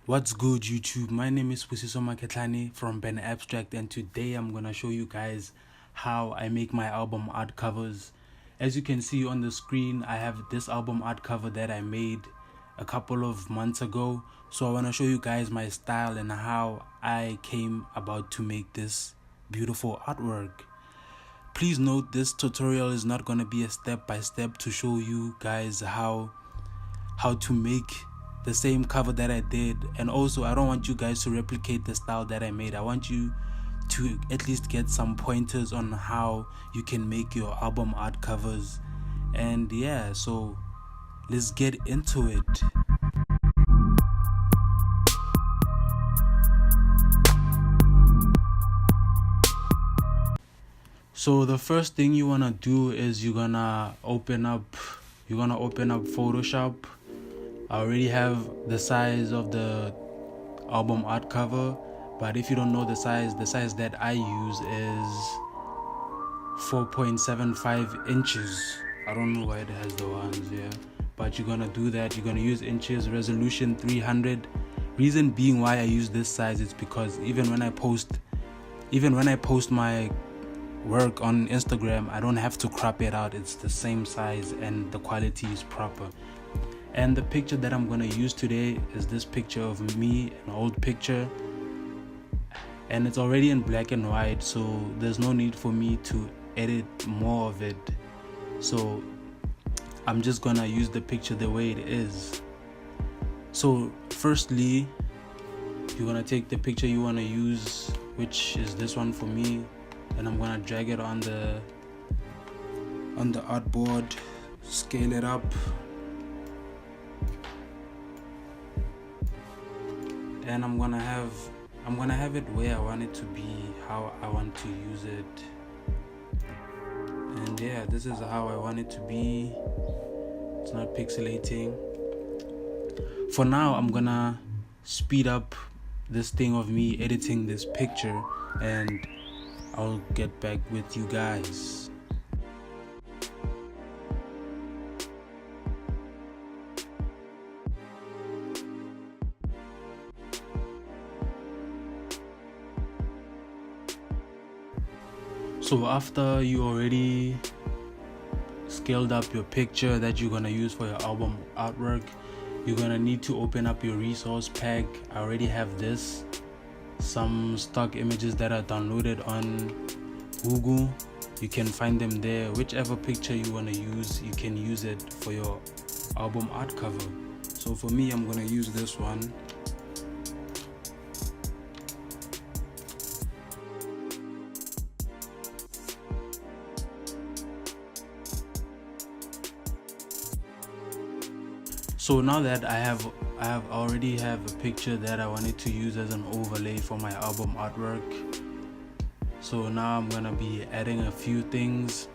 What's good, YouTube? My name is Pusiso Maketlane from benabstract, and today I'm gonna show you guys how I make my album art covers. As you can see on the screen, I have this album art cover that I made a couple of months ago. So I want to show you guys my style and how I came about to make this beautiful artwork. Please note, this tutorial is not going to be a step-by-step to show you guys how to make the same cover that I did, and also I don't want you guys to replicate the style that I made. I want you to at least get some pointers on how you can make your album art covers. And yeah, so let's get into it. So the first thing you want to do is you're gonna open up Photoshop. I already have the size of the album art cover, but if you don't know the size that I use is 4.75 inches. I don't know why it has the ones here, but you're gonna do that. You're gonna use inches, resolution 300. Reason being why I use this size is because even when I post my work on Instagram, I don't have to crop it out. It's the same size and the quality is proper. And the picture that I'm gonna use today is this picture of me, an old picture, and it's already in black and white, so there's no need for me to edit more of it. So I'm just gonna use the picture the way it is. So firstly, you're gonna take the picture you wanna use, which is this one for me, and I'm gonna drag it on the artboard, scale it up, and I'm gonna have it where I want it to be, how I want to use it. And yeah, this is how I want it to be. It's not pixelating. For now, I'm gonna speed up this thing of me editing this picture, and I'll get back with you guys. So after you already scaled up your picture that you're gonna use for your album artwork, you're gonna need to open up your resource pack. I already have some stock images that are downloaded on Google. You can find them there. Whichever picture you want to use, you can use it for your album art cover. So for me, I'm gonna use this one. So now that I already have a picture that I wanted to use as an overlay for my album artwork. So now I'm gonna be adding a few things.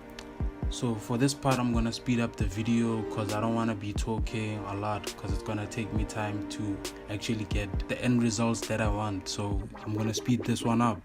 So for this part, I'm gonna speed up the video because I don't want to be talking a lot, because it's gonna take me time to actually get the end results that I want. So I'm gonna speed this one up.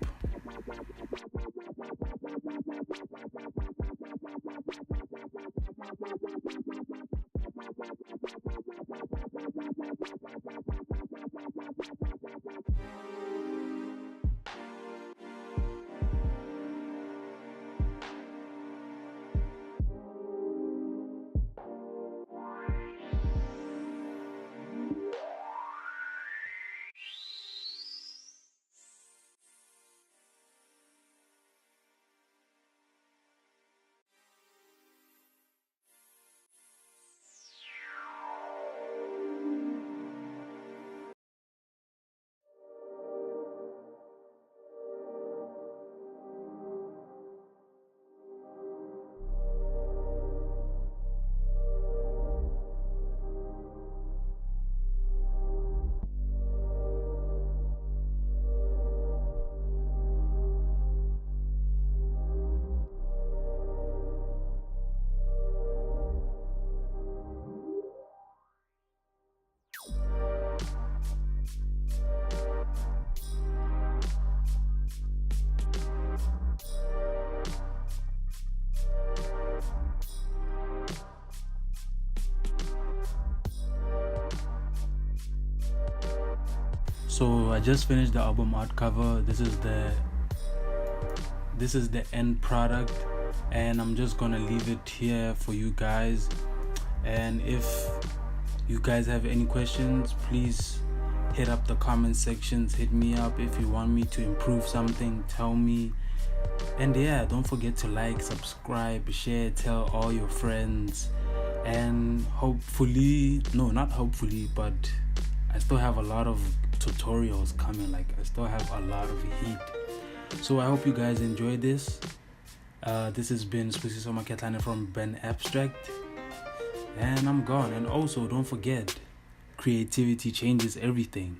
So I just finished the album art cover. This is the end product, and I'm just gonna leave it here for you guys. And if you guys have any questions, please hit up the comment sections. Hit me up if you want me to improve something, tell me. And yeah, don't forget to like, subscribe, share, tell all your friends. And hopefully, no, not hopefully, but I still have a lot of tutorials coming. Like, I still have a lot of heat. So I hope you guys enjoyed this. This has been Spusi Somaketlane from benabstract, and I'm gone. And also, don't forget, creativity changes everything.